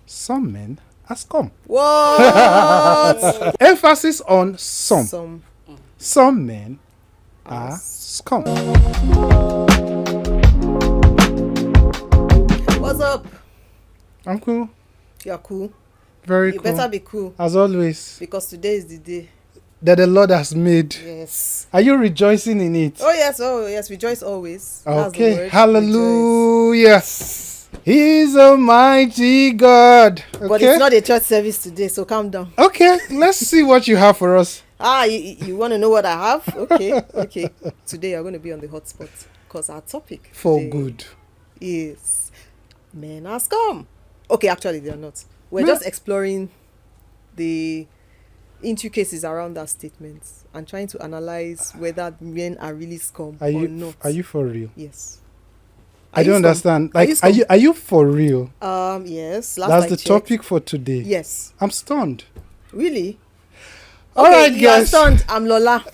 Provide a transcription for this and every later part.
some men are scum. What? Emphasis on some. Some Some men are scum. What's up? I'm cool. You're cool. Very You cool. better be cool As always, because today is the day. that the Lord has made. Yes. Are you rejoicing in it? Oh yes. Rejoice always. That's the Okay. word. Hallelujah. He's a mighty God. Okay. But it's not a church service today, so calm down. Okay. Let's see what you have for us. You want to know what I have? Okay. Today you're going to be on the hotspot because our topic For today good. is men are scum. Okay, actually they are not. We're No. just exploring the intricacies around that statement and trying to analyze whether men are really scum Are or you not. are you for real? Yes. I don't understand. Like, are you for real? Yes. Last That's I the checked. topic for today. Yes. I'm stunned. Really? All Okay, right, you are guys. stunned. I'm Lola.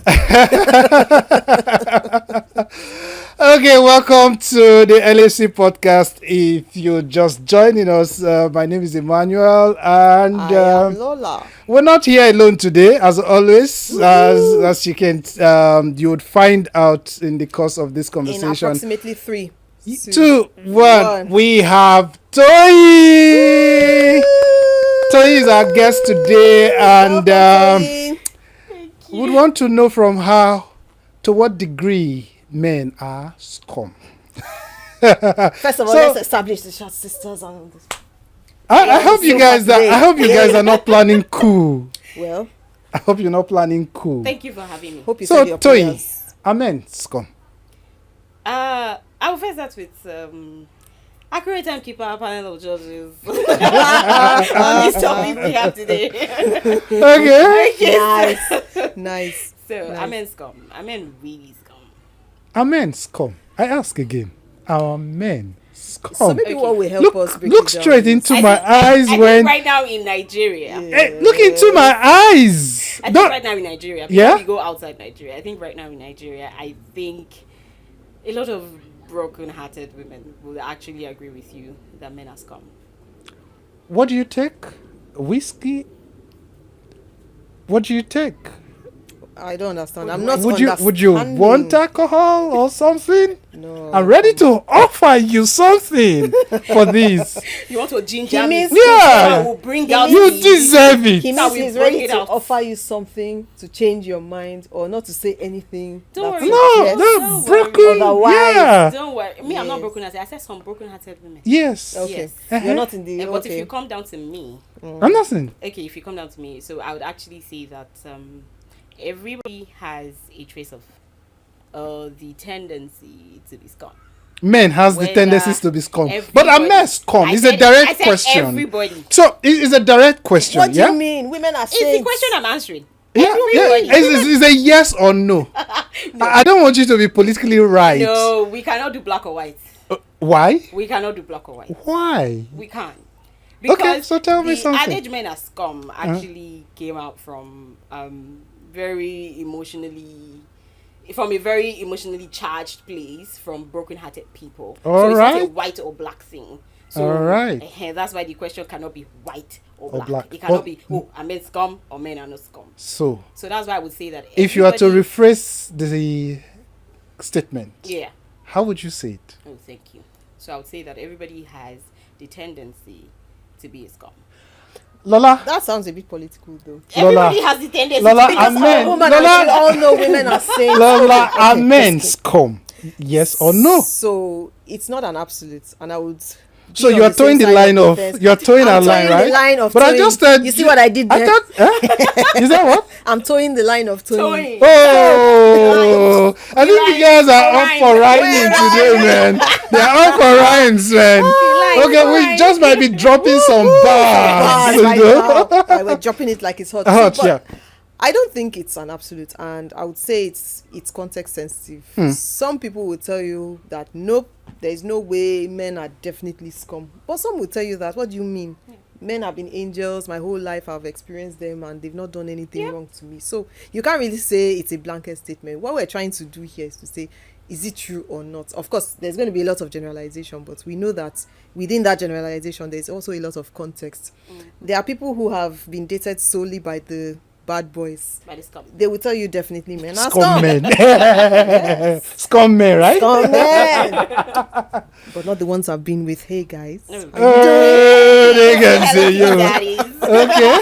Okay, welcome to the LAC podcast. If you're just joining us, my name is Emmanuel, and I am Lola. we're not here alone today, as always. As you can, you would find out in the course of this In conversation. approximately 3, 2, 1. one. We have Toyin. Toyin is our guest today, and we would want to know from her to what degree men are scum. First of all, So- let's establish the short sisters and all this. I hope you guys are. I hope you guys are not planning cool. Well, I hope you're not planning cool. Thank you for having me. hope you So said your Toyin, prayers. are men scum? I will first start with accurate timekeeper panel of judges on this topic we have today. Okay. Nice. So, Nice. I meant scum. I meant really scum. Are men scum? I ask again. Are men scum? So maybe Okay. what will help us Look, break look it down straight is- into I my think- eyes I think when. right now in Nigeria. Hey, look into my eyes. I think Don't- right now in Nigeria. Before Yeah? we go outside Nigeria. I think right now in Nigeria, I think a lot of broken-hearted women will actually agree with you that men are scum. What do you take? Whiskey? What do you take? I don't understand. Would I'm you- not Would you understanding. want alcohol or something? No. I'm ready to offer you something for this. You want to ginger He me? means- Yeah. I will bring He out You the- deserve it. He Now means we he's break ready it to out. offer you something to change your mind or not to say anything. Don't that worry. No, suggests- no, Don't broken. worry. Otherwise- Yeah. Don't worry. Me, I'm not Yes. broken-hearted. I said some broken-hearted women. Yes. Okay. Yes. Uh-huh. You're not in the. But if okay. you come down to me, I'm nothing. okay, if you come down to me, so I would actually say that everybody has a trace of the tendency to be scum. Men has the Whether tendencies to be scum. But everybody- are men scum? I It's said- a direct I said question. Everybody. So it's a direct question, What do yeah? you mean? Women are It's saints. the question I'm answering. Yeah, Everybody. It's a yes or no. I don't want you to be politically right. No, we cannot do black or white. Why? We cannot do black or white. Why? We can't. Okay, so tell me the something. adage men are scum actually came out from from a very emotionally charged place from broken-hearted people. All so it's not a right. white or black thing. So All right. that's why the question cannot be white or Or black. black. It cannot But- be are men scum or men are not scum. So, So that's why I would say that if you are to everybody- rephrase the statement, yeah. how would you say it? Oh, thank you. So I would say that everybody has the tendency to be a scum. Lola, That sounds a bit political, though. Lola. Everybody has the tendency Lola, to be a I'm scum. men. Women, Lola. we all know women are saints. Lola, are Okay, men let's scum? Yes or no? So it's not an absolute, and I would. So be on you are the same towing the side line of defense. you're towing I'm a line, towing right? the line of But I towing. just said You see what I did there? I thought, is that what? I'm towing the line of towing. Toyin. Oh, I think you guys are up for rhyming today, man. They are up for rhymes, man. Okay, we just might be dropping some bars. Right you know? now, we're dropping it like it's hot. Hot, But yeah. I don't think it's an absolute, and I would say it's context sensitive. Some people will tell you that nope, there is no way men are definitely scum, but some will tell you that. What do you mean? Men have been angels my whole life. I've experienced them, and they've not done anything wrong to me. So you can't really say it's a blanket statement. What we're trying to do here is to say is it true or not? Of course, there's going to be a lot of generalization, but we know that within that generalization, there's also a lot of context. There are people who have been dated solely by the bad boys. By the scum. They will tell you definitely men are Scum men. Scum men, right? Scum men. But not the ones I've been with. Hey guys. They can say you. Okay.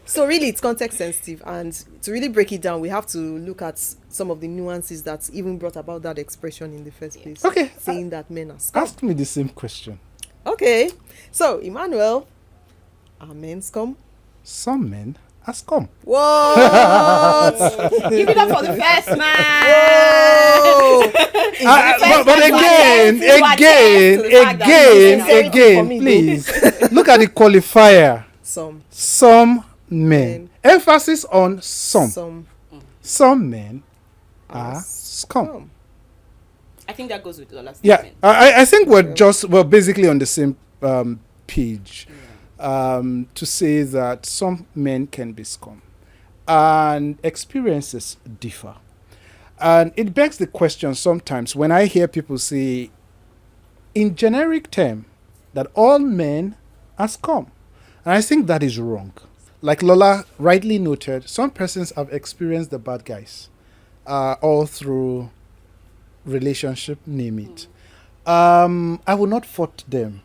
So really it's context sensitive, and to really break it down, we have to look at some of the nuances that even brought about that expression in the first place. Okay. Saying that men are scum. Ask me the same question. Okay. So Emmanuel, are men scum? Some men are scum. What? Give it up for the first man. Whoa. But again, please look at the qualifier. Some men. Emphasis on some. Some men are scum. I think that goes with Lola's Yeah, statement. I think we're basically on the same page. To say that some men can be scum and experiences differ. And it begs the question sometimes when I hear people say in generic term that all men are scum. And I think that is wrong. Like Lola rightly noted, some persons have experienced the bad guys all through relationship, name it. I will not fault them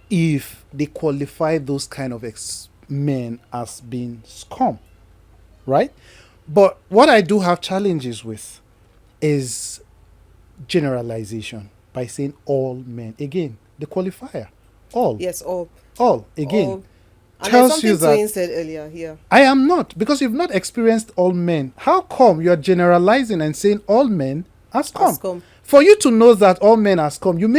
if they qualify those kind of men as being scum, right? But what I do have challenges with is generalization by saying all men. Again, the qualifier, all. Yes, all. All, again. All. And Tells you there's something that Toyin said earlier here. I am not, because you've not experienced all men. How come you're generalizing and saying all men are scum? Scum. For you to know that all men are scum, you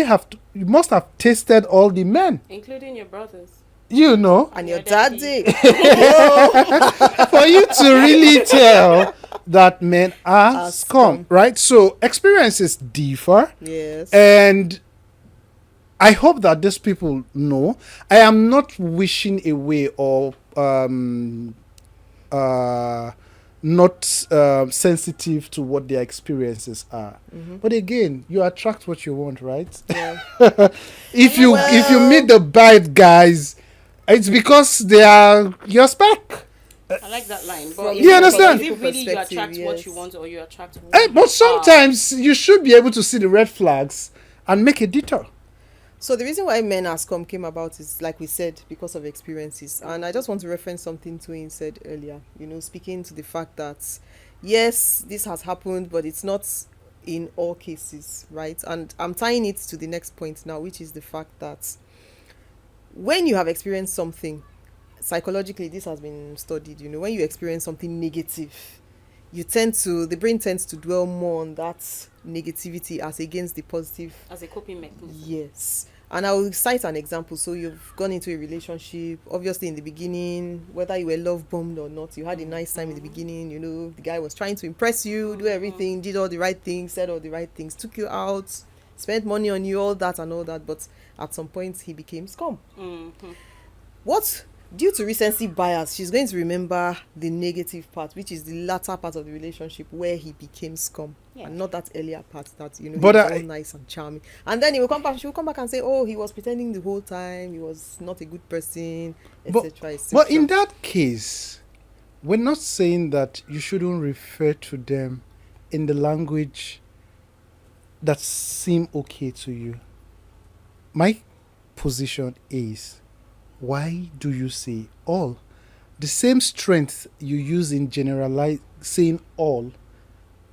must have tasted all the men. Including your brothers. You know. And your daddy. For you to really tell that men are scum, right? So experiences differ. Yes. And I hope that these people know. I am not wishing away or not sensitive to what their experiences are. But again, you attract what you want, right? Yeah. if you meet the bad guys, it's because they are your spec. I like that line. From But You understand? Is it really you Perspective, attract what yes. you want or you attract who But you are? sometimes you should be able to see the red flags and make a detour. So the reason why men are scum came about is, like we said, because of experiences. And I just want to reference something Toyin said earlier, speaking to the fact that, yes, this has happened, but it's not in all cases, right? And I'm tying it to the next point now, which is the fact that when you have experienced something, psychologically, this has been studied, when you experience something negative, the brain tends to dwell more on that negativity as against the positive. As a coping mechanism. Yes. And I will cite an example. So you've gone into a relationship, obviously in the beginning, whether you were love bombed or not, you had a nice time in the beginning, the guy was trying to impress you, do everything, did all the right things, said all the right things, took you out, spent money on you, all that and all that, but at some point he became scum. Due to recency bias, she's going to remember the negative part, which is the latter part of the relationship where he became scum, and not that earlier part that he was all nice and charming. And then she will come back and say, "Oh, he was pretending the whole time. He was not a good person, etc." But in that case, we're not saying that you shouldn't refer to them in the language that seem okay to you. My position is, why do you say all? The same strength you use in saying all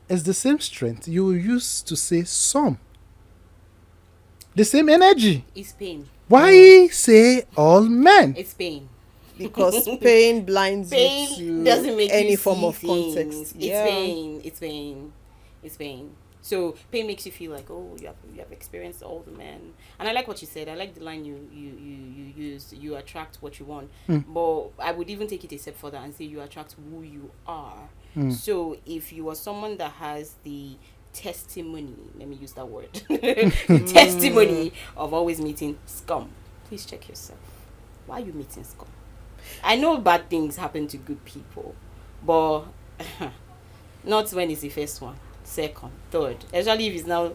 is the same strength you will use to say some. The same energy. It's pain. Why say all men? It's pain. Because pain blinds Pain you to doesn't make any you form see of things. context. It's pain. So pain makes you feel like, oh, you have experienced all the men. And I like what you said. I like the line you used. You attract what you want. But I would even take it a step further and say you attract who you are. So if you are someone that has the testimony, let me use that word, testimony of always meeting scum, please check yourself. Why are you meeting scum? I know bad things happen to good people, but not when it's the first one. second, third. Especially if it's now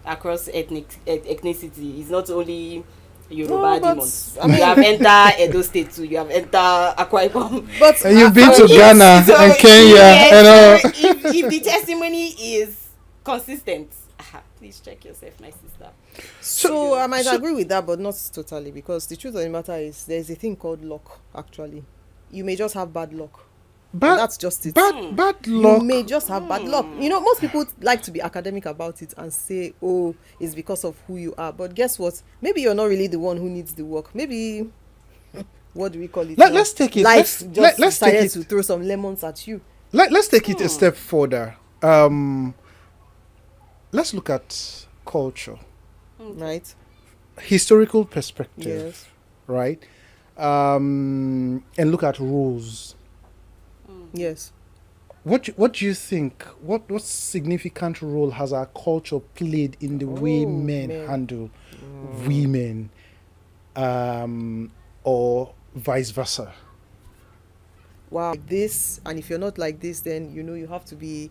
across ethnicity. It's not only Yoruba demons. I mean, you have entered Edo State too. You have entered Akwa Ibom. but And you've been to Yes, Ghana so and Kenya. yes, And so if the testimony is consistent, please check yourself, my sister. so I might agree with that, but not totally, because the truth of the matter is there's a thing called luck. Actually, you may just have bad luck. But That's just it. bad You luck. may just have bad luck. You know, most people like to be academic about it and say, oh, it's because of who you are. But guess what? Maybe you're not really the one who needs the work. Maybe, what do we call it? Let's take it. Life Let's just take decided it. to throw some lemons at you. Let's take it a step further. Let's look at culture, Right? historical perspective, Yes. right? And look at rules. Yes. What do you think? What significant role has our culture played in the way men handle women, or vice versa? Wow. This, and if you're not like this, then you have to be.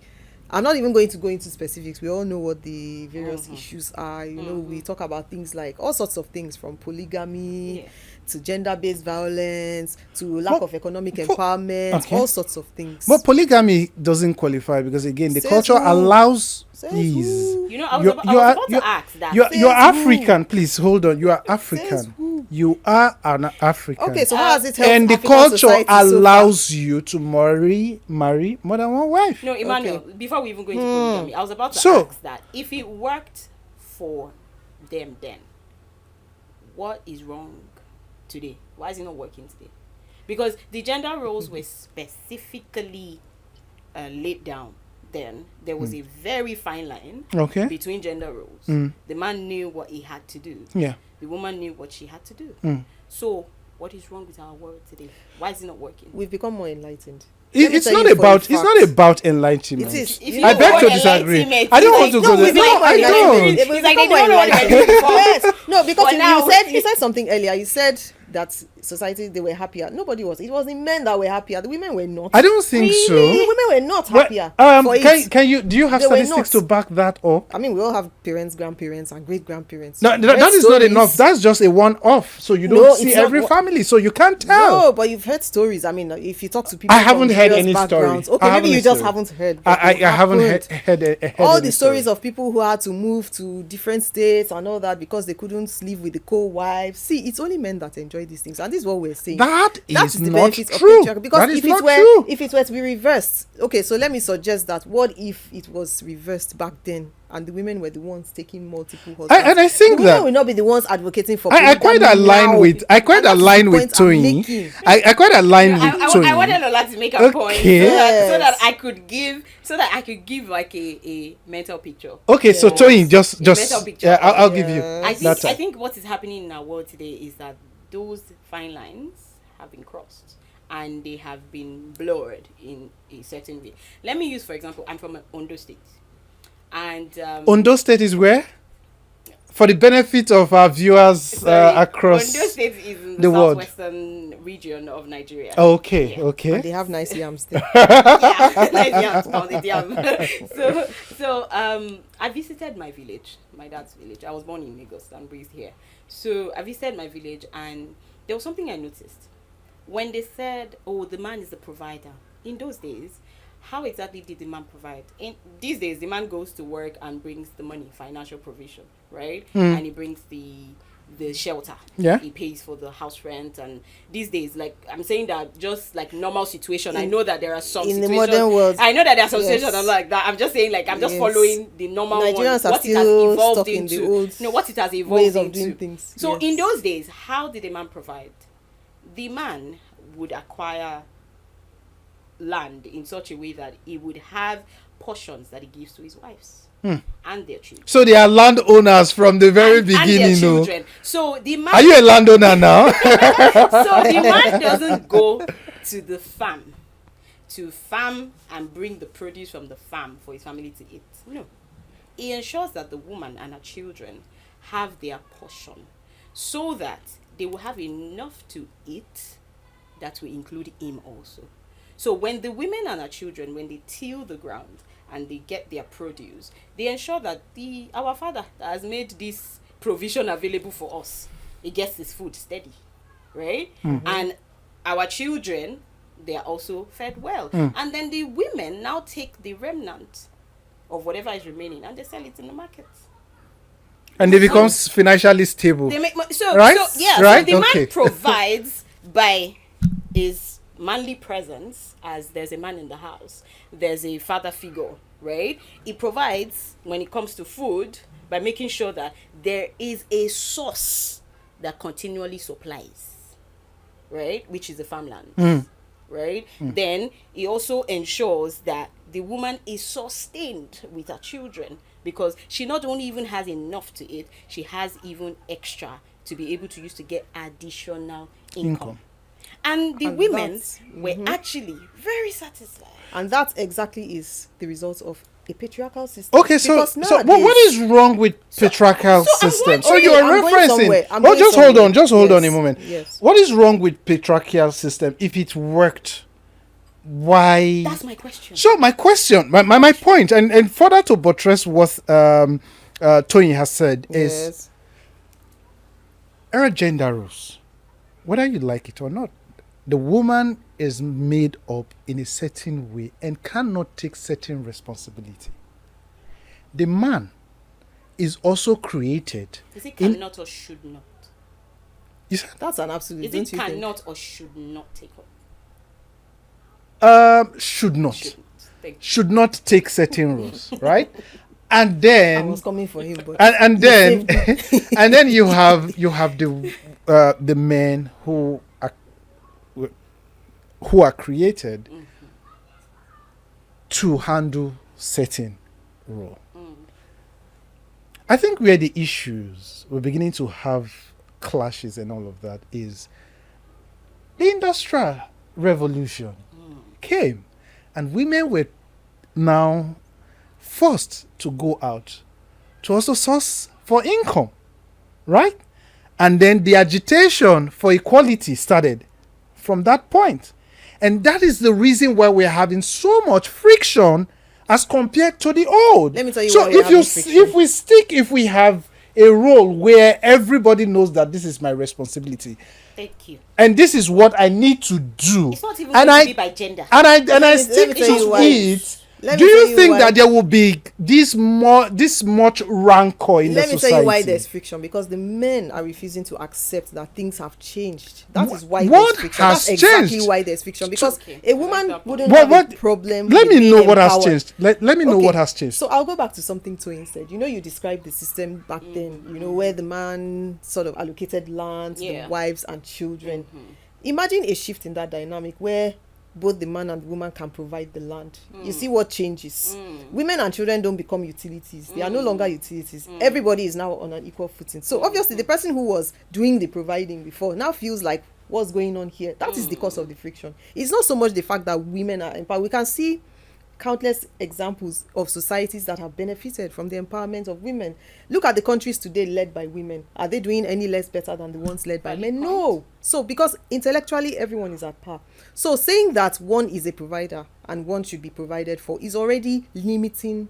I'm not even going to go into specifics. We all know what the various issues are. We talk about things like all sorts of things, from polygamy to gender-based violence to lack of economic empowerment, all sorts of things. But polygamy doesn't qualify because, again, the Says culture who? allows Says these. who? You know, I was You're- about to ask that. You're Says who? African. Please hold on. You are African. who? You are an African. Okay, so how has it helped and the African culture society so far? allows you to marry more than one wife. No, Emmanuel, before we even go into polygamy, I was about to So- ask that if it worked for them then, what is wrong today? Why is it not working today? Because the gender roles were specifically laid down then. There was a very fine line Okay. between gender roles. The man knew what he had to do. Yeah. The woman knew what she had to do. So, what is wrong with our world today? Why is it not working? We've become more enlightened. Let me It's tell not you for a about. It's fact. not about enlightenment. It is. If I you beg to want disagree. enlightenment, I don't it's want to like- go no, there. it's No, like I enlightenment. don't. It's like they don't know what they're doing before. Yes. No, because But now- you said something earlier. You said that society, they were happier. Nobody was. It was the men that were happier. The women were not. I don't think The so. women were not Well, happier. for it. can you? Do you have They were statistics not. to back that up? I mean, we all have parents, grandparents, and great grandparents. No, that is not enough. That's just a one-off. So you don't No, see it's not every one- family, so you can't tell. No, but you've heard stories. I mean, if you talk to people, I haven't from heard various any story. backgrounds- I Okay, maybe haven't you heard just story. haven't heard. but I it haven't happened. heard All any the stories of people who had to move to different states and all that because they couldn't live with the co-wives. See, it's only men that enjoy these things, and this is what we're saying. That That's is the not benefit of true. patriarchy. Because That is if not it were true. if it were to be reversed, okay, so let me suggest that what if it was reversed back then and the women were the ones taking multiple husbands? And I think the that- women will not be the ones advocating for I quite polygamy align now. with. I quite And that's the align with point I'm Toyin. making. I quite align with I Toyin. wanted Lola to make a point Okay. so that Yes. I could give like a mental picture. Okay, so Yes. Toyin, just mental picture. yeah, I'll give you. Yes. I That think what is happening in our world today is that those fine lines have been crossed and they have been blurred in a certain way. Let me use, for example, I'm from Ondo State, and Ondo State is where? For the benefit of our viewers sorry, across. Ondo State is in the the world. southwestern region of Nigeria. Okay, Yeah. okay. And they have nice yams there. Yeah, nice yam, pounded yam. So I visited my village, my dad's village. I was born in Lagos and raised here. So I visited my village, and there was something I noticed. When they said, oh, the man is the provider, in those days, how exactly did the man provide? In these days, the man goes to work and brings the money, financial provision, right? And he brings the shelter. Yeah. He pays for the house rent, and these days, like I'm saying that just like normal situation. I know that there are some in the situations- modern world. I know that there are some Yes. situations that are like that. I'm just saying, like I'm just Yes. following the normal Nigerians one. are What it has still evolved stuck in the into. old No, what it has evolved ways of into. doing things. So Yes. in those days, how did the man provide? The man would acquire land in such a way that he would have portions that he gives to his wives and their children. So they are landowners from the very And their beginning. No? children. So the man Are you a landowner now? so the man doesn't go to the farm to farm and bring the produce from the farm for his family to eat. No. He ensures that the woman and her children have their portion so that they will have enough to eat that will include him also. So when the women and her children, when they till the ground and they get their produce, they ensure that our father that has made this provision available for us, he gets his food steady, right? And our children, they are also fed well. And then the women now take the remnant of whatever is remaining and they sell it in the market. And they become financially stable. They make money. Right? So the man provides by his manly presence, as there's a man in the house, there's a father figure, right? He provides when it comes to food by making sure that there is a source that continually supplies, right? Which is the farmland, right? Then he also ensures that the woman is sustained with her children, because she not only even has enough to eat, she has even extra to be able to use to get additional income. And the women were actually very satisfied. And that exactly is the result of a patriarchal system. Okay, so what is wrong with patriarchal system? So you are referencing. Just hold on a moment. Yes. What is wrong with patriarchal system if it worked? Why? That's my question. So my question, my point, and further to buttress what Toyin has said is, gender roles, whether you like it or not, the woman is made up in a certain way and cannot take certain responsibility. The man is also created. Is it cannot or should not? That's an absolute. Is it cannot or should not take up? Should not take certain roles, right? And then I was coming for him, but and then and then you have the men who are created to handle certain role. I think where the issues we're beginning to have clashes and all of that is the Industrial Revolution came, and women were now forced to go out to also source for income, right? And then the agitation for equality started from that point. And that is the reason why we're having so much friction as compared to the old. Let me tell you so why if we have a role where everybody knows that this is my responsibility. Thank you. And this is what I need to do. It's not even going to be by gender. And I stick to it. Do you think that there will be this much rancor in the society? Let me tell you why there's friction. Because the men are refusing to accept that things have changed. That is why there's friction. That's exactly why there's friction. Because a woman wouldn't have a problem. Let me know what has changed. Let me know what has changed. So I'll go back to something Toyin said. You described the system back then, where the man sort of allocated land to the wives and children. Imagine a shift in that dynamic where both the man and the woman can provide the land. You see what changes. Women and children don't become utilities. They are no longer utilities. Everybody is now on an equal footing. So obviously the person who was doing the providing before now feels like, what's going on here? That is the cause of the friction. It's not so much the fact that women are empowered. We can see countless examples of societies that have benefited from the empowerment of women. Look at the countries today led by women. Are they doing any less better than the ones led by men? No. So because intellectually everyone is at par. So saying that one is a provider and one should be provided for is already limiting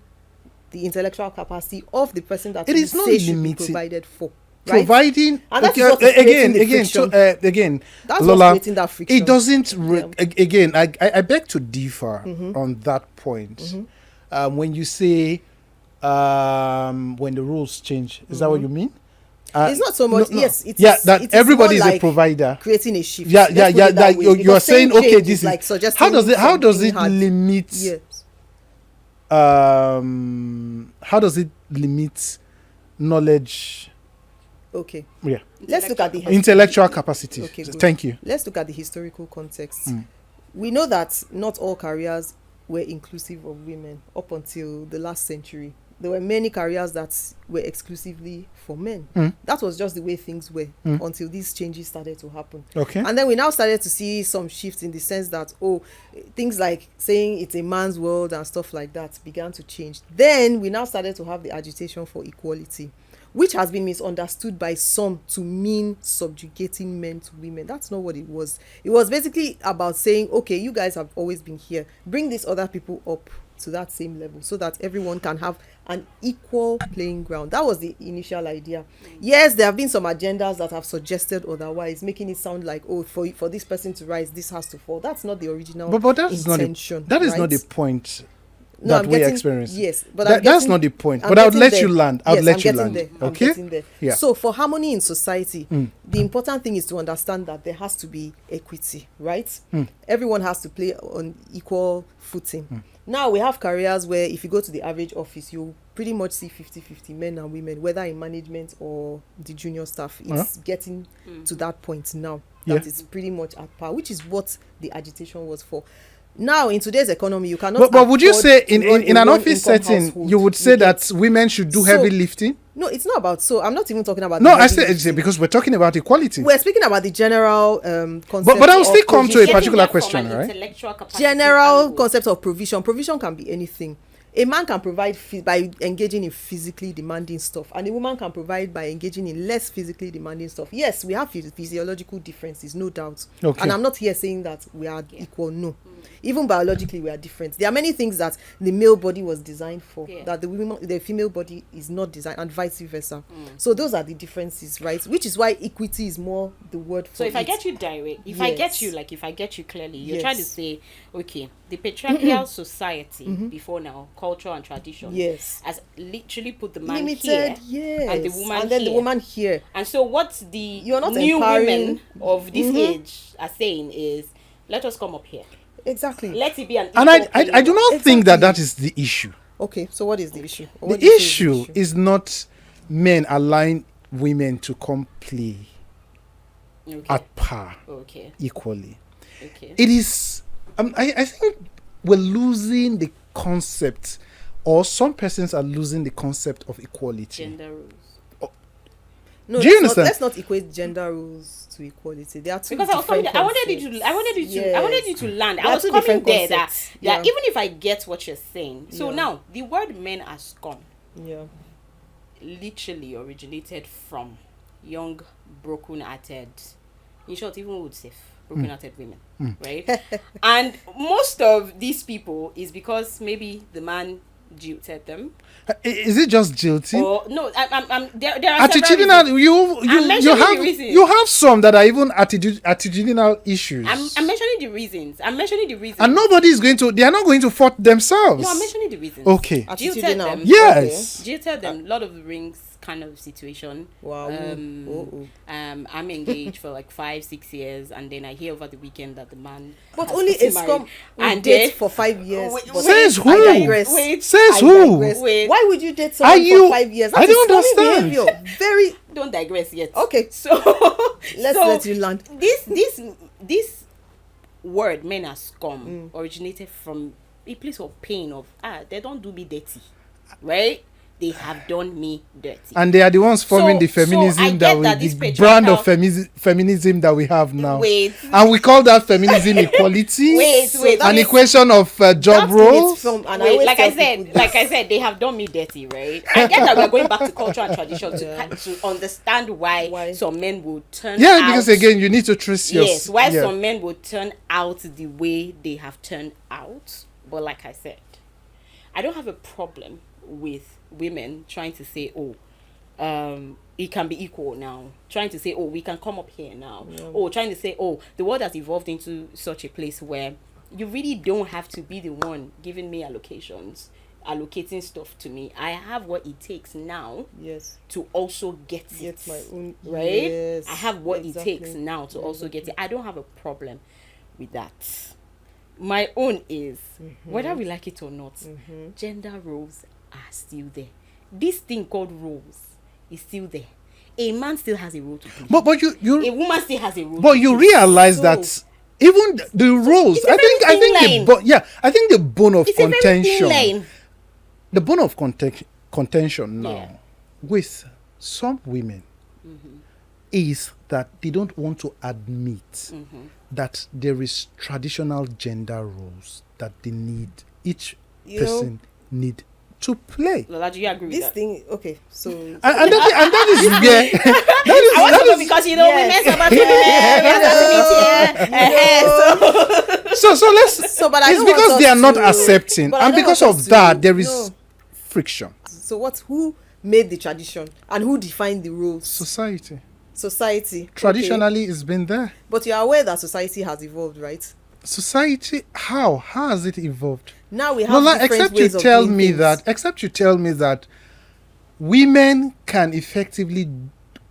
the intellectual capacity of the person that should be provided for. Right? Providing, and that's what again, that's Lola, what's creating that friction. It doesn't. Again, I beg to differ on that point. When you say when the rules change, is that what you mean? It's not so much. No. Yes, that everybody is a provider. Creating a shift. That you are saying okay. This is like suggesting. How does it limit? Yes. How does it limit knowledge? Okay. Yeah. Let's look at the intellectual capacity. Okay, good. Thank you. Let's look at the historical context. We know that not all careers were inclusive of women up until the last century. There were many careers that were exclusively for men. That was just the way things were until these changes started to happen. Okay. And then we now started to see some shifts in the sense that, things like saying it's a man's world and stuff like that began to change. Then we now started to have the agitation for equality, which has been misunderstood by some to mean subjugating men to women. That's not what it was. It was basically about saying, okay, you guys have always been here. Bring these other people up to that same level so that everyone can have an equal playing ground. That was the initial idea. Yes, there have been some agendas that have suggested otherwise, making it sound like, oh, for this person to rise, this has to fall. That's not the original But that is intention. That is right? not the point No, that I'm we getting, experience. yes, but That's not the point. But I would let you land. I would let you land. There. I'm Okay? getting there. Yeah. So for harmony in society, the important thing is to understand that there has to be equity, right? Everyone has to play on equal footing. Now we have careers where if you go to the average office, you pretty much see 50-50 men and women, whether in management or the junior staff. It's getting to that point now that it's pretty much at par, which is what the agitation was for. Now in today's economy, you cannot. But would you say in an office one-income setting, household, you would say that women should do heavy lifting? No, it's not about. So I'm not even talking about. No, I say because we're talking about equality. We're speaking about the general concept. But I will still of come to a provision. particular question, right? General concept of provision. Provision can be anything. A man can provide by engaging in physically demanding stuff, and a woman can provide by engaging in less physically demanding stuff. Yes, we have physiological differences, no doubt. Okay. And I'm not here saying that we are equal. No, even biologically we are different. There are many things that the male body was designed for that the female body is not designed, and vice versa. So those are the differences, right? Which is why equity is more the word for So if it. I get you direct, if I get you clearly, you're trying to say, okay, the patriarchal society before now, culture and tradition, has literally put the man limited, here and the woman and then here. the woman here. And so what the You're not new empowering. women of this age are saying is, let us come up here. Exactly. Let it be an And equal I do not think that is the issue. Okay, so what is the issue? The issue is not men allowing women to come play at par equally. Okay. It is, I think we're losing the concept, or some persons are losing the concept of equality. Gender rules. No, Do you understand? Let's not equate gender rules to equality. They are two Because I was coming different there, I wanted you to land. I was coming there that even if I get what you're saying. So now the word men are scum. Yeah. Literally originated from young, broken-hearted, in short, even would say broken-hearted women, right? And most of these people is because maybe the man jilted them. Is it just jilting? Or no, there are Attitudinal, you have some that are even attitudinal issues. I'm mentioning the reasons. And nobody is they are not going to fault themselves. No, I'm mentioning the reasons. Okay. Jilted them. Yes. Jilted them. Lord of the Rings kind of situation. Wow. I'm engaged for like 5-6 years, and then I hear over the weekend that the man. But only a scum and date for 5 years. Says who? I digress. Says who? Wait. Why would you date someone for 5 years? That's I don't understand. Behavior. Very. Don't digress yet. Okay. So let's let you land. This word men are scum originated from a place of pain of they don't do me dirty, right? They have done me dirty, and they are the ones forming the feminism the brand of feminism that we have now. And we call that feminism equality. An equation of job roles. Like I said, they have done me dirty, right? I get that we're going back to culture and tradition to understand why some men will turn. Yeah, because again, you need to trace your. Yes, why some men will turn out the way they have turned out. But like I said, I don't have a problem with women trying to say, it can be equal now, trying to say, we can come up here now, trying to say, the world has evolved into such a place where you really don't have to be the one giving me allocating stuff to me. I have what it takes now to also get my own, right. I have what it takes now to also get it. I don't have a problem with that. My own is whether we like it or not, gender roles are still there. This thing called roles is still there. A man still has a role to play. But a woman still has a role. But you realize that even the roles, I think the bone of contention. The bone of contention now with some women is that they don't want to admit that there is traditional gender roles that they need, each person need to play. Lola, do you agree with this that? thing? Okay, so and that is where I want to know because women are about to be So let's. So, but I it's don't want because they are us not to- accepting, but I and don't because want us of to- that, there is no. friction. So who made the tradition and who defined the rules? Society Society. Okay. traditionally it's been there. But you are aware that society has evolved, right? Society, how has it evolved? Now we have Lola, different except you ways of tell doing me things. that, except you tell me that women can effectively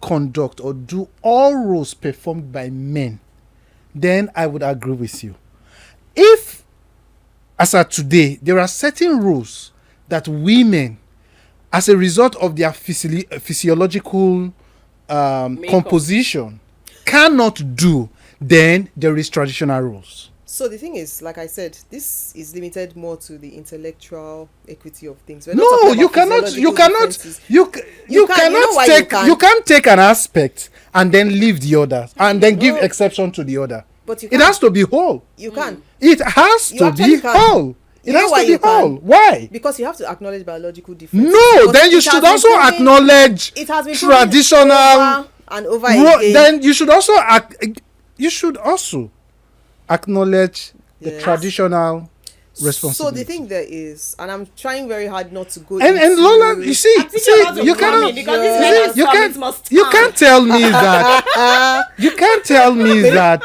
conduct or do all roles performed by men, then I would agree with you. If, as of today, there are certain rules that women, as a result of their physiological composition, cannot do, then there is traditional rules. So the thing is, like I said, this is limited more to the intellectual equity of things. We're not No, talking you about cannot. You physiological cannot. differences. You You can, you know cannot why you take. can? You can't take an aspect and then leave the others and then give exception to the other. But you It can. has to be whole. You can. It has You to actually be can. whole. It You know has why to be you can? whole. Why? Because you have to acknowledge biological differences. No, Because then you it has should been also proven- acknowledge it has been proven traditional. over and over again. Then you should also acknowledge the Yes. traditional So responsibility. the thing there is, and I'm trying very hard not to go and into Lola, you see, you cannot. because these men are You scum, can't. it must You stand. can't tell me that. You can't tell me that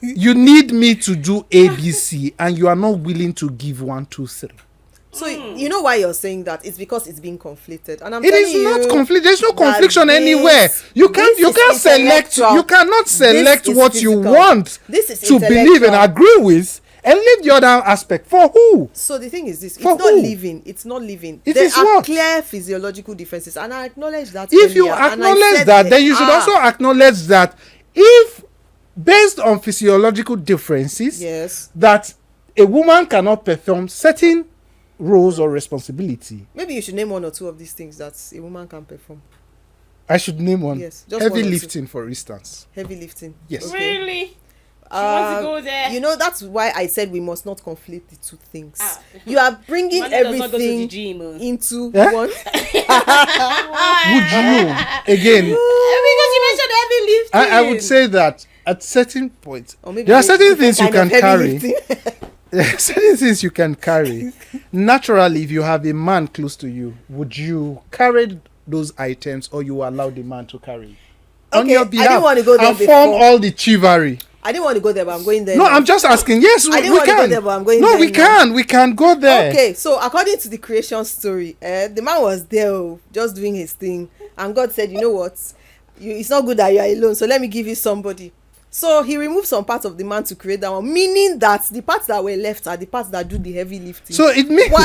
you need me to do ABC and you are not willing to give 1, 2, 3. So you know why you're saying that? It's because it's being conflated, and I'm It telling is you not conflict. There's no that confliction this- anywhere. You can't. this You is can't select. intellectual. You cannot select This is what you physical. want This is to believe and intellectual. agree with, and leave the other aspect for who? So the thing is this: it's For not who? living. It's not living. It There is are what? clear physiological differences, and I acknowledge that. If you earlier, and I acknowledge said that, they then you should are. also acknowledge that if, based on physiological differences, Yes. that a woman cannot perform certain roles or responsibility. Maybe you should name one or two of these things that a woman can perform. I should name one. Yes, just Heavy one or two. lifting, for instance. Heavy lifting. Yes. Okay. Really? She wants to go there. You know, that's why I said we must not conflate the two things. Ah. You are bringing Mane does not go to the everything gym, oh. into Yeah? one. Would you again? Because you mentioned heavy lifting. I would say that at certain points, Or maybe there are they- certain different things you kind can of heavy carry. lifting. There are certain things you can carry. Naturally, if you have a man close to you, would you carry those items or you allow the man to carry? On Okay, your I behalf, didn't want to go there and form before. all the chivalry. I didn't want to go there, but I'm going there. No, now. I'm just asking. Yes, I didn't we want to go can. there, but I'm going No, there we now. can. We can go there. Okay, so according to the creation story, the man was there, just doing his thing, and God said, "You know what? It's not good that you are alone. So let me give you somebody." So he removed some parts of the man to create that one, meaning that the parts that were left are the parts that do the heavy lifting. So it means, While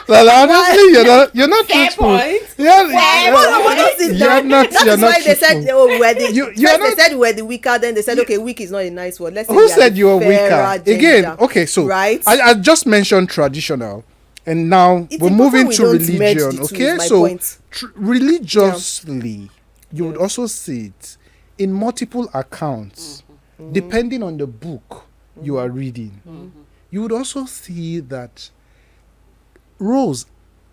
well, honestly, you're not Fair truthful. point. You're not. That You're is not why they said, truthful. "Oh, we're the." You're first not- they said we're the weaker. Then they said, "Okay, weak is not a nice word. Let's say Who we are said the you were fairer weaker? Again, gender." okay, so right. I just mentioned traditional, and now It's we're important moving we to don't merge the religion. two, Okay, is my so point. religiously, you would Yes. also see it in multiple accounts, depending on the book you are reading. You would also see that roles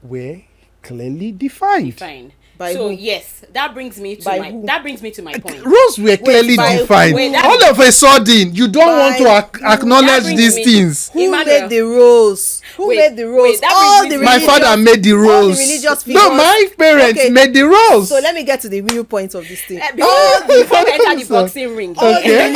were clearly defined. Fine. By So who? yes, that brings me to By my who? that brings me to my point. Roles were clearly by defined. who? Wait, that- All of a sudden, you don't want to By acknowledge brings these me- things. Who Emmanuel. made the rules? Who Wait, made the rules? wait, that all brings the me My to- religious, father made the all rules. the religious No, figures. my parents Okay. made the rules. So let me get to the real point of this thing. Before we enter the boxing ring. All, Okay.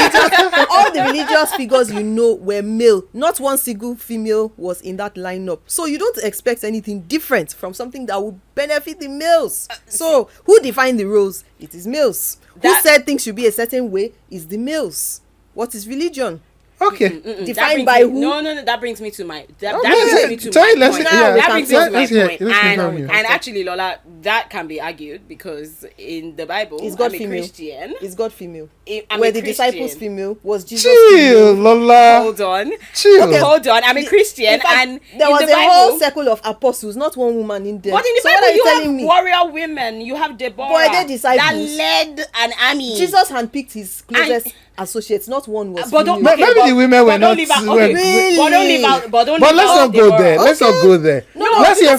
all the religious figures were male. Not one single female was in that lineup. So you don't expect anything different from something that would benefit the males. So who defined the rules? It is males. Who That- said things should be a certain way? Is the males. What is religion? Okay. That Defined brings by me- who? No, that brings me to my that Okay. brings me to Tell my you, let's- point. yeah, That brings me to my let's hear- point. let's hear And, from you. and actually, Lola, that can be argued because in the Bible, Is God I'm a female? Christian. Is God female? I'm Were a the Christian. disciples female? Was Jesus Chill, female? Lola. Hold on. Chill. Okay. Hold on. I'm a Christian, In fact, and there in was the a Bible, whole circle of apostles, not one woman in there. but in the So what Bible, are you you telling have me? warrior women. You have Deborah But are they that disciples? led an army. Jesus handpicked his closest associates, not one was But don't, female. But maybe the women were but don't not- leave out. were- Okay, Really? but don't leave out. But don't But leave let's out not go Deborah. there. Let's not go there. No, let's hear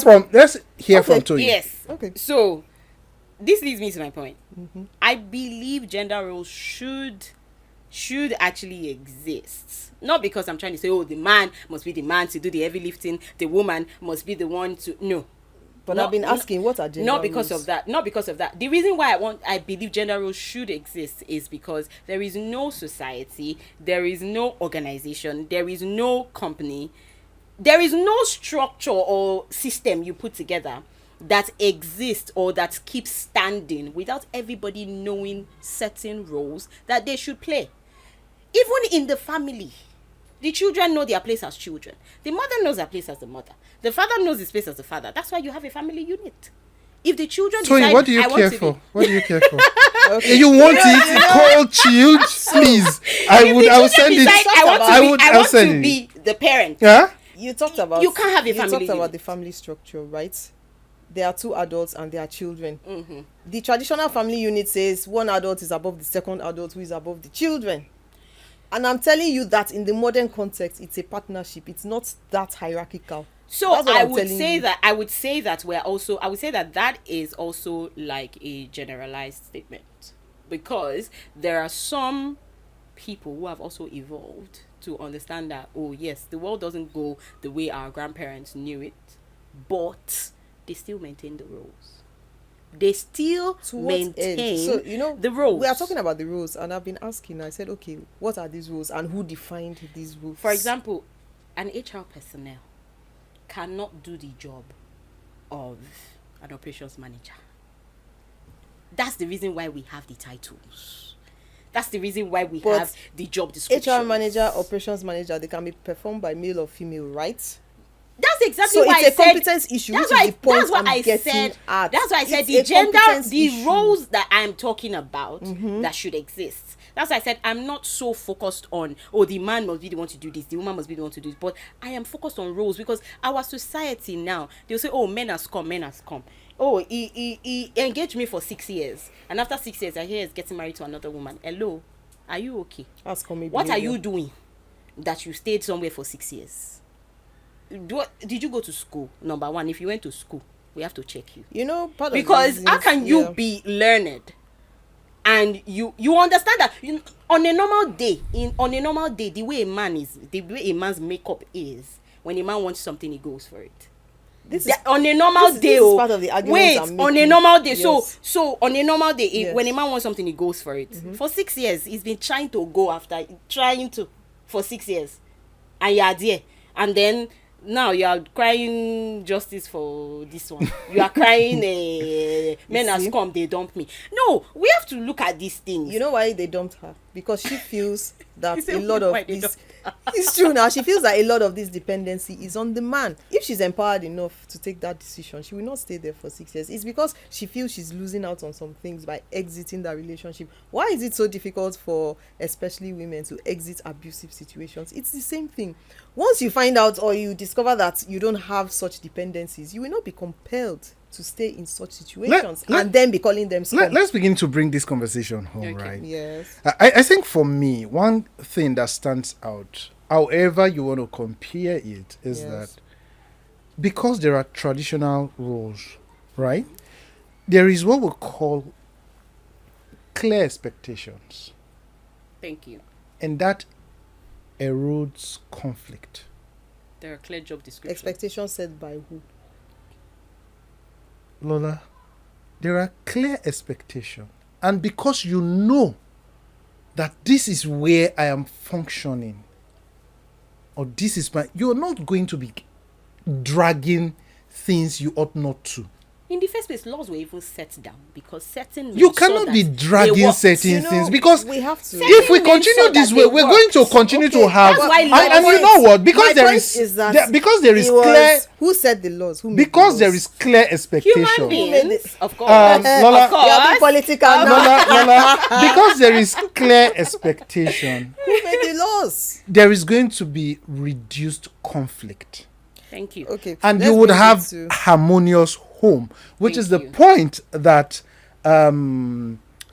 from Okay. Toyin. Yes. Okay. So, this leads me to my point. I believe gender roles should should actually exist. Not because I'm trying to say, oh, the man must be the man to do the heavy lifting, the woman must be the one to, no. But I've been asking, what are gender Not because roles? of that. Not because of that. The reason why I believe gender roles should exist is because there is no society, there is no organization, there is no company, there is no structure or system you put together that exists or that keeps standing without everybody knowing certain roles that they should play. Even in the family, the children know their place as children. The mother knows her place as the mother. The father knows his place as the father. That's why you have a family unit. If the children Toyin, decide, what do you I want care to for? be- What do you care for? You want it cold, chilled? Please, I If would. the I would children send decide, it. I want to I be, would. I I'll want send to it. be the parent. Yeah. You talked about You can't have a family You talked about unit. the family structure, right? There are two adults and there are children. Mm-hmm. The traditional family unit says one adult is above the second adult who is above the children. And I'm telling you that in the modern context, it's a partnership. It's not that hierarchical. So That's what I I'm would telling say you. that I would say that that is also like a generalized statement, because there are some people who have also evolved to understand that, oh yes, the world doesn't go the way our grandparents knew it, but they still maintain the rules. They still To what end? maintain So, you know, the rules. we are talking about the rules, and I've been asking. I said, okay, what are these rules and who defined these rules? For example, an HR personnel cannot do the job of an operations manager. That's the reason why we have the titles. That's the reason why we But have the job description. HR manager, operations manager, they can be performed by male or female, right? That's exactly So why it's I a said, competence issue, That's which why, is the point that's what I'm I getting said. at. That's why I said It's the a gender, competence the issue. roles that I'm talking about that should exist. That's why I said I'm not so focused on, oh, the man must be the one to do this, the woman must be the one to do this, but I am focused on roles, because our society now, they'll say, oh, men are scum, men are scum. Oh, he engaged me for 6 years, and after 6 years I hear he's getting married to another woman. Hello, are you okay? That's common What are behavior. you doing that you stayed somewhere for 6 years? Did you go to school? Number one, if you went to school, we have to check you, You know, part of the because how reasons- can you yeah. be learned and you understand that on a normal day, the way a man's makeup is, when a man wants something, he goes for it. This is On a normal this day, is part of the arguments wait, I'm on a making. normal day, Yes. so on a normal day, Yes. when a man wants something, he goes for it. For 6 years, he's been trying to go after, for 6 years, and you are there, and then now you are crying justice for this one. You are crying, men are see? scum, they dump me. No, we have to look at these things. You know why they dumped her? Because she feels that You say, a lot of why they this. dumped It's true now. She feels that a lot of this dependency is on the man. If she's empowered enough to take that decision, she will not stay there for 6 years. It's because she feels she's losing out on some things by exiting that relationship. Why is it so difficult for especially women to exit abusive situations? It's the same thing. Once you find out or you discover that you don't have such dependencies, you will not be compelled to stay in such situations and then be calling them scum. Let's begin to bring this conversation home, Okay. right? Yes. I think for me, one thing that stands out, however you want to compare it, is Yes. that because there are traditional roles, right? There is what we call clear expectations, Thank you. and that erodes conflict. There are clear job descriptions. Expectations set by who? Lola, there are clear expectations, and because you know that this is where I am functioning, or this is my, you're not going to be dragging things you ought not to. In the first place, laws were even set down because certain men You saw cannot that be they dragging worked. certain You know, things, because we have to. if we Certain men continue saw this that way, they we're going to worked. continue to Okay, have, that's why and you laws- know what? Because My there point is that there- because there is it was- clear, who set the laws? Who made because the there laws? is clear Human expectation. made beings, it? of course. Lola, of You are being course. political now. Lola, because there is clear expectation, Who made the laws? there is going to be reduced conflict, Thank you. Okay. and let's you would bring it have to- harmonious home, which Thank is the you. point that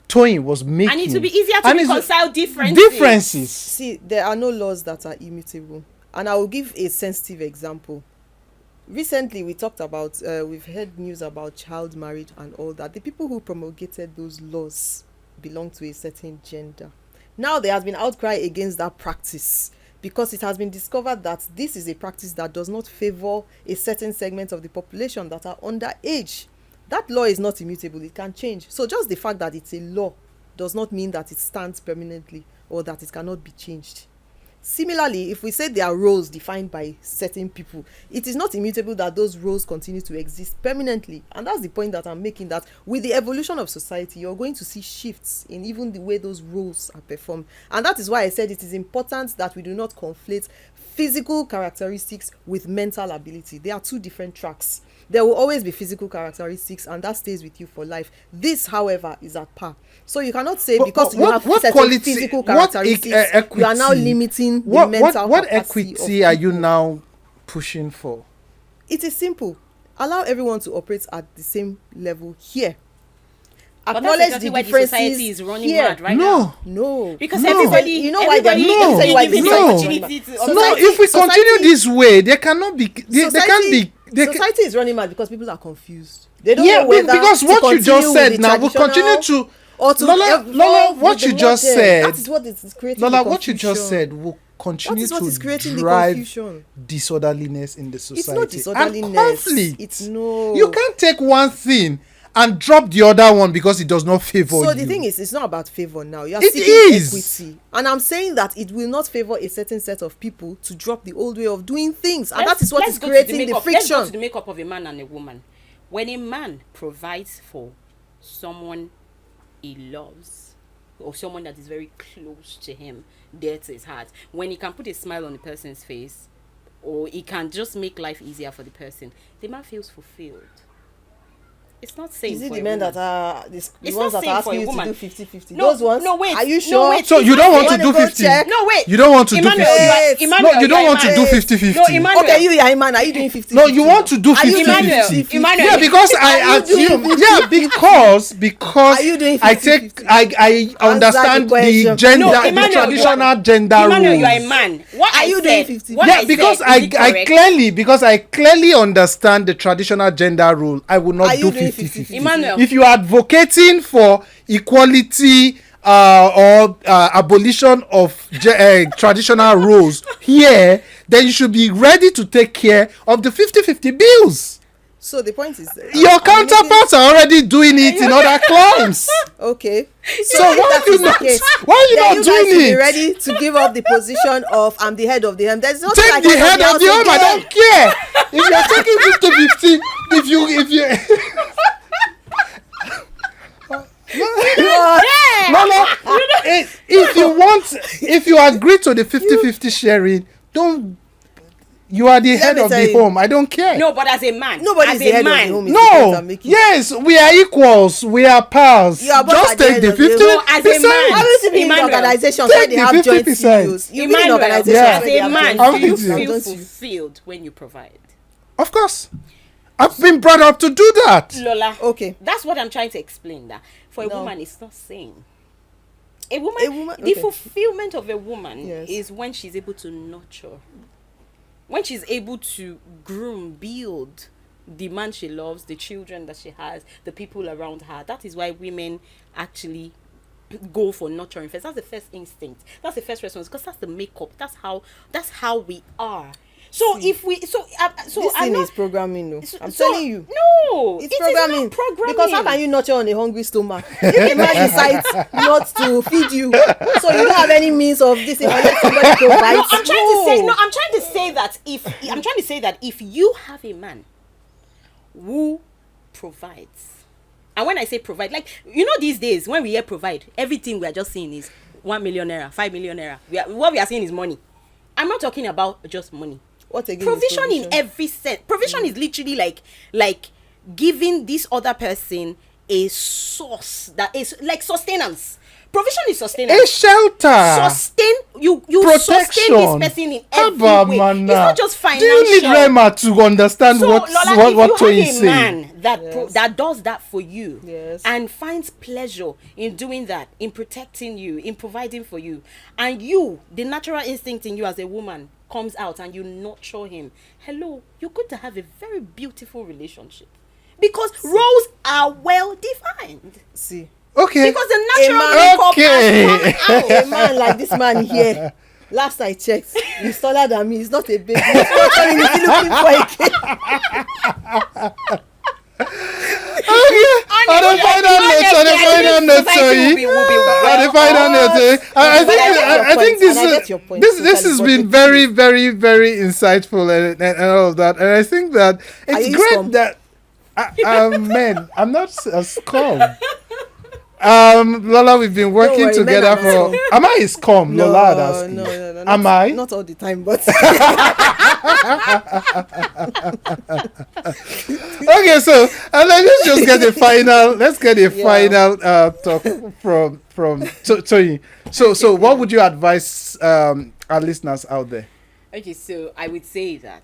Toyin was making. And it will be easier to And it's- reconcile differences. differences. See, there are no laws that are immutable, and I will give a sensitive example. Recently, we talked about, we've heard news about child marriage and all that. The people who promulgated those laws belong to a certain gender. Now there has been outcry against that practice because it has been discovered that this is a practice that does not favor a certain segment of the population that are underage. That law is not immutable, it can change. So just the fact that it's a law does not mean that it stands permanently or that it cannot be changed. Similarly, if we say there are roles defined by certain people, it is not immutable that those roles continue to exist permanently. And that's the point that I'm making, that with the evolution of society, you're going to see shifts in even the way those roles are performed. And that is why I said it is important that we do not conflate physical characteristics with mental ability. They are two different tracks. There will always be physical characteristics, and that stays with you for life. This, however, is at par. So you cannot say because you have certain physical characteristics, you are now limiting the mental capacity. What equity are you now pushing for? It is simple. Allow everyone to operate at the same level here. Acknowledge the differences society is running here. mad right now. No. Because everybody, you know why they're no, if we continue this way, there cannot be. There can't be. Society is running mad because people are confused. They don't know whether because what you just said now will continue to. Or to Lola, what you just said. That is what is creating Lola, the what you just said will continue to drive disorderliness in the society. It's not disorderliness. And conflict. It's no. You can't take one thing and drop the other one because it does not favor you. So the thing is, it's not about favor now. You are seeking equity. And I'm saying that it will not favor a certain set of people to drop the old way of doing things. And that is what is creating the friction. Let's go to the makeup of a man and a woman. When a man provides for someone he loves, or someone that is very close to him, dear to his heart, when he can put a smile on the person's face, or he can just make life easier for the person, the man feels fulfilled. It's not same. Is it for the a men woman. that are the It's ones not that are same for asking a you to woman. do 50-50? No, Those ones? no, wait. Are you No, sure? wait. So you don't want to do go 50? check? No, wait. You don't want to do Emmanuel, 50? Emmanuel, No, you don't want to do Wait. 50-50. No, Emmanuel. Okay, you are a man. Are you doing 50-50? No, you want to do Are you 50-50. Emmanuel. Yeah, because I assume. Yeah, because Are you doing I take 50-50? I understand the the question. gender, No, the Emmanuel, traditional gender Emmanuel, you are rules. a man. What Are I you said, doing 50? what Yeah, I because said, is it correct? I clearly understand the traditional gender rule. I will not Are do you doing 50-50. Emmanuel. If you are advocating for equality or abolition of traditional roles here, then you should be ready to take care of the 50-50 bills. So the point is, Your counterparts are already doing it in other climes. okay. So why are you not? Why are you Then not you guys doing should be it? ready to give up the position of I'm the head of the home. There's no Take the head of the home. I don't care. If you're taking 50-50, if you. No. If you agree to the 50-50 sharing, don't. You are the head of the home. I don't care. No, but as a man. Nobody's as the a head of man. the home. Is the point No. I'm making. Yes, we are equals. We are pals. You are both Just at the take head the of the 50%. home. As a man. How is it being in Emmanuel, organizations where take they the have joint 50%. CEOs? You mean in Emmanuel, organizations Yeah. as where they a have man, joint I'm do you with you. feel don't you? fulfilled when you provide? Of course. I've been brought up to do that. Lola. Okay. That's what I'm trying to explain. That for a No. woman, it's not same. A woman, the okay. fulfillment of a woman Yes. is when she's able to nurture, when she's able to groom, build the man she loves, the children that she has, the people around her. That is why women actually go for nurturing first. That's the first instinct. That's the first response, because that's the makeup. That's how we are. So if we This thing is programming, no. I'm telling you. No, It's it is programming. not programming. Because how can you nurture on a hungry stomach? If a man decides not to feed you, so you don't have any means of this unless somebody provides. I'm trying to say that if you have a man who provides, and when I say provide, like, you know, these days when we hear provide, everything we are just seeing is 1 million naira, 5 million naira. What we are seeing is money. I'm not talking about just money. What again? Provision in every sense. Provision is literally like giving this other person a source that is like sustenance. Provision is sustenance. A shelter. Sustain you Protection. sustain this person in every Haba, way. mana. It's not just financial. Do you need Rema to understand So, what Lola, Toyin if is you have a saying? man that Yes. that does that for you, Yes. and finds pleasure in doing that, in protecting you, in providing for you, and you, the natural instinct in you as a woman, comes out and you nurture him, hello, you're going to have a very beautiful relationship, because roles are well defined. See. Okay. Because the natural man- makeup Okay. has come out. A man like this man here, last I checked, he's taller than me. He's not a baby. He's not coming. He's looking for a kid. On the final note, I think And I get your point this has totally, been but very, very, very insightful and all of that. And I think that Are it's you great scum? that man, I'm not a scum. Lola, we've been working worry, men together are not for. scum. Am I a scum? Lola had asked me. No. Am I? Not all the time, but Okay, so let's just get a final. Let's get a final talk from Toyin. So what would you advise our listeners out there? Okay, so I would say that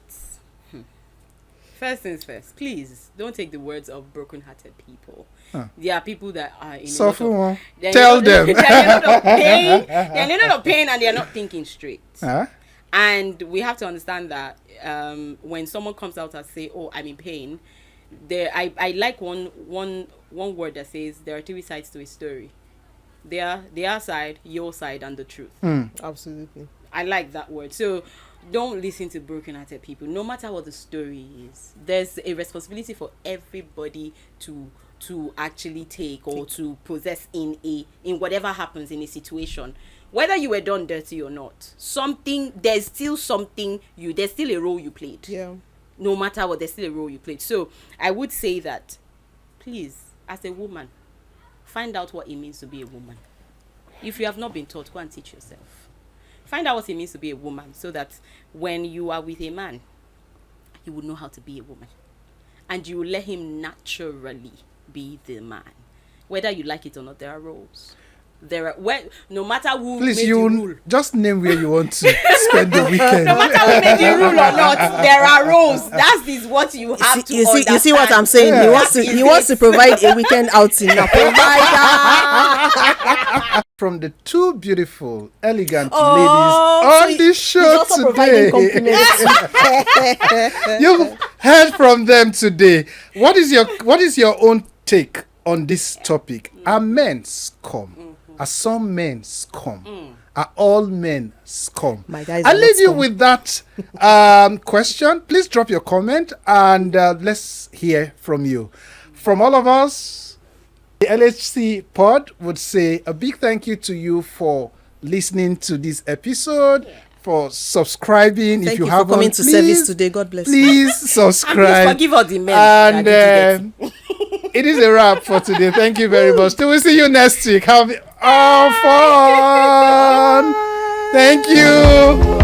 first things first, please don't take the words of broken-hearted people. There are people that are in a lot of, they're in Tell a lot- them. they're in a lot of pain. They're in a lot of pain and they're not thinking straight. Huh? And we have to understand that when someone comes out and say, "Oh, I'm in pain," I like one word that says there are three sides to a story. Their side, your side, and the truth. absolutely. I like that word. So don't listen to broken-hearted people. No matter what the story is, there's a responsibility for everybody to actually take or to possess in whatever happens in a situation. Whether you were done dirty or not, there's still a role you played. Yeah. No matter what, there's still a role you played. So I would say that, please, as a woman, find out what it means to be a woman. If you have not been taught, go and teach yourself. Find out what it means to be a woman so that when you are with a man, you will know how to be a woman. And you will let him naturally be the man. Whether you like it or not, there are roles. No matter who Please, made the rule. just name where you want to spend the weekend. No matter who made the rule or not, there are roles. That is what you have to understand. You see what I'm saying? Yeah. He wants to provide a weekend outing. A provider. From the two beautiful, elegant Oh, ladies on this He's show also today. providing compliments. You've heard from them today. What is your own take on this topic? Are men scum? Are some men scum? Are all men scum? My guys I'll are not leave you scum. with that question. Please drop your comment and let's hear from you. From all of us, the LHC pod would say a big thank you to you for listening to this episode, for subscribing. Thank if you you haven't, for coming to please, service today. God bless you. please subscribe. Please forgive all the men. And that did it. it is a wrap for today. Thank you very much. Till we see you next week. Have fun. Thank you.